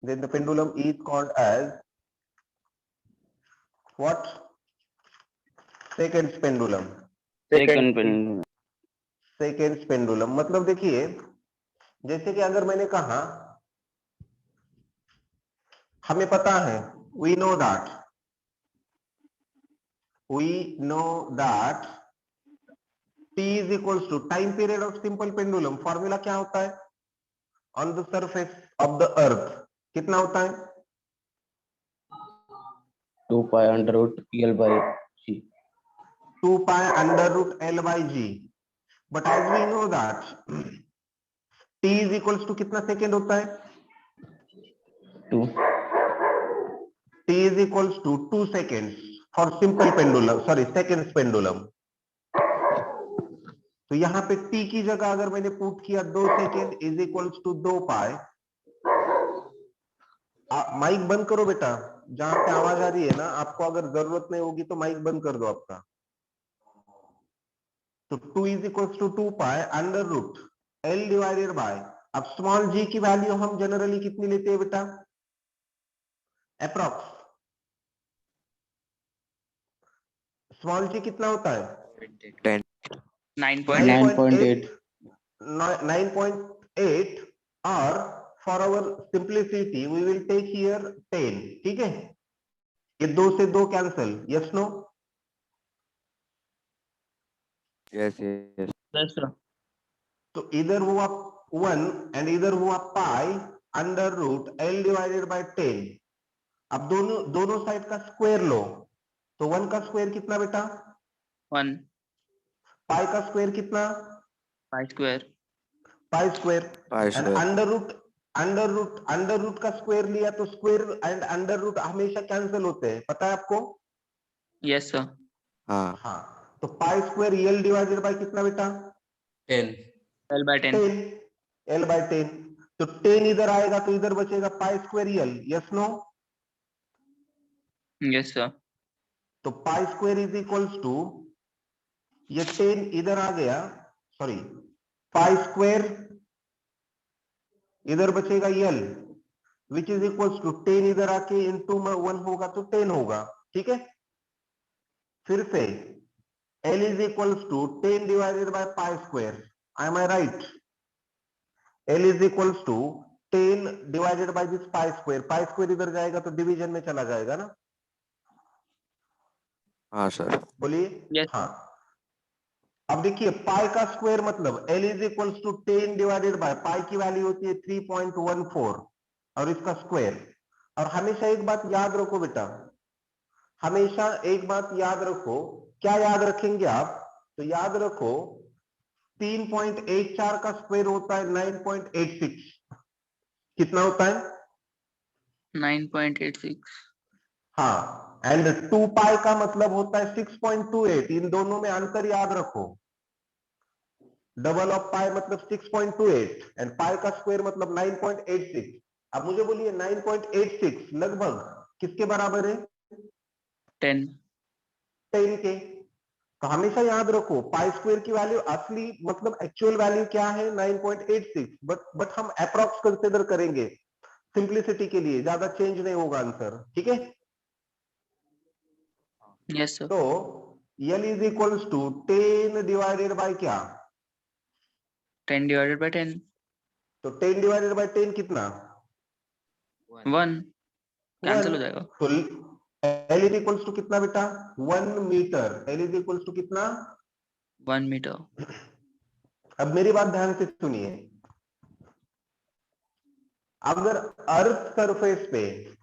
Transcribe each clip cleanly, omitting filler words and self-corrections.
then the pendulum is called as what? Seconds pendulum. Second pendulum. Seconds pendulum मतलब देखिए, जैसे कि अगर मैंने कहा, हमें पता है, we know that t is equals to time period of simple pendulum. Formula क्या होता है? On the surface of the earth कितना होता है? 2 pi under root L by g. 2 pi under root L by G. But as we know that t is equals to कितना second होता है? 2 t is equals to 2 seconds for simple pendulum, sorry seconds pendulum. तो यहाँ पे t की जगह अगर मैंने पुट किया 2 second is equals to 2 pi. Mike बंद करो बेटा, जहां पे आवाज आ रही है ना, आपको अगर जरूरत नहीं होगी तो माइक बंद कर दो आपका। तो 2 is equals to 2 pi under root L divided by, अब स्मॉल g की वैल्यू हम जनरली कितनी लेते हैं बेटा? अप्रॉक्स स्मॉल g कितना होता है? 9.8 9.8 और for our simplicity we will take here 10। ठीक है, ये 2 से 2 cancel, yes no? Yes, yes. Yes sir. तो इधर हुआ 1 एंड इधर हुआ pi under root L divided by 10। अब दोनों साइड का स्क्वायर लो, तो 1 का स्क्वायर कितना बेटा? 1 पाई का स्क्वायर कितना? Pi square pi square Pi and square. Under root का स्क्वायर लिया तो स्क्वायर एंड अंडर रूट हमेशा कैंसिल होते हैं, पता है आपको? यस सर हाँ. हाँ, तो pi square L divided bye कितना बेटा? 10 L/10 10, L बाय 10। तो 10 इधर आएगा तो इधर बचेगा pi square L, yes no? Yes sir तो pi square is equals to, ये 10 इधर आ गया, सॉरी पाई स्क्वायर इधर बचेगा L which is equals to 10 इधर आके इनटू 1 होगा तो 10 होगा। ठीक है, फिर से L is equals to 10 divided by pi square, am I right? L is equals to 10 divided by this pi square इधर जाएगा तो डिवीजन में चला जाएगा ना? हाँ सर. बोलिए। यस हाँ, अब देखिए पाई का स्क्वायर मतलब L is equals to 10 divided by pi की वैल्यू होती है 3.14 और इसका स्क्वायर। और हमेशा एक बात याद रखो बेटा, हमेशा एक बात याद रखो, क्या याद रखेंगे आप? तो याद रखो 3.84 का स्क्वायर होता है 9.86। कितना होता है? 9.86 हाँ, एंड 2 पाई का मतलब होता है 6.28। इन दोनों में अंतर याद रखो, डबल ऑफ पाई मतलब 6.28 एंड पाई का स्क्वायर मतलब 9.86। अब मुझे बोलिए 9.86 लगभग किसके बराबर है? 10 10 के। तो हमेशा याद रखो पाई स्क्वायर की वैल्यू असली मतलब एक्चुअल वैल्यू क्या है? 9.86, बट हम अप्रॉक्स कंसीडर करेंगे सिंप्लिसिटी के लिए, ज्यादा चेंज नहीं होगा आंसर। ठीक है, यस सर तो L is equals to 10 divided by क्या? 10/10 तो 10 डिवाइडेड बाय 10 कितना? 1 कैंसिल हो 1। जाएगा तो L इज इक्वल्स टू कितना बेटा? 1 metre. L is equals to कितना? 1 मीटर। अब मेरी बात ध्यान से सुनिए, अगर अर्थ सरफेस पे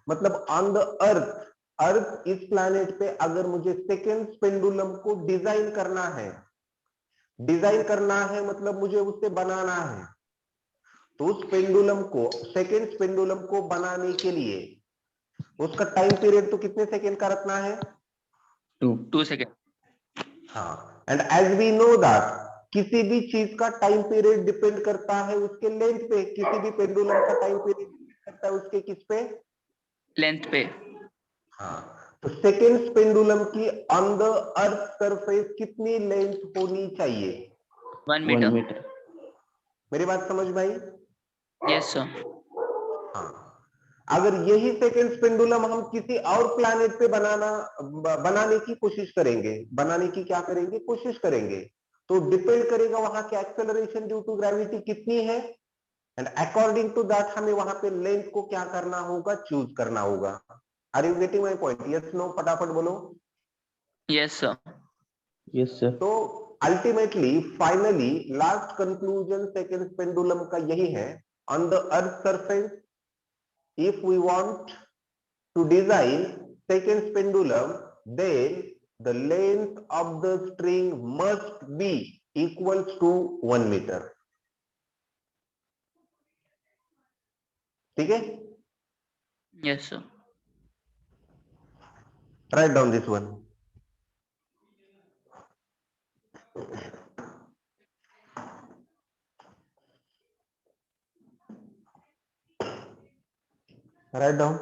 मतलब ऑन द अर्थ इस प्लैनेट पे अगर मुझे सेकेंड्स पेंडुलम को डिजाइन करना है मतलब मुझे उसे बनाना है, तो उस पेंडुलम को सेकेंड्स पेंडुलम को बनाने के लिए उसका टाइम पीरियड तो कितने सेकेंड का रखना है? 2 सेकेंड। हाँ, and as we know that किसी भी चीज का टाइम पीरियड डिपेंड करता है उसके लेंथ पे। किसी भी पेंडुलम का टाइम पीरियड डिपेंड करता है उसके किस पे? लेंथ पे। हाँ, तो सेकेंड्स पेंडुलम की ऑन द अर्थ सरफेस कितनी लेंथ होनी चाहिए? 1 1 मीटर। मीटर। मेरी बात समझ में आई? यस सर हाँ, अगर यही सेकंड पेंडुलम हम किसी और प्लैनेट पे बनाने की कोशिश करेंगे, बनाने की क्या करेंगे, कोशिश करेंगे, तो डिपेंड करेगा वहां की एक्सेलरेशन ड्यू टू ग्रेविटी कितनी है, एंड अकॉर्डिंग टू दैट हमें वहां पे लेंथ को क्या करना होगा, चूज करना होगा। Are you getting my point? Yes no, फटाफट बोलो। Yes, sir. Yes, sir. तो ultimately finally last conclusion second pendulum का यही है, on the earth surface if we want to design second pendulum, then the length of the string must be equals to 1 meter. ठीक है? Yes, sir. Write down this one. Write down.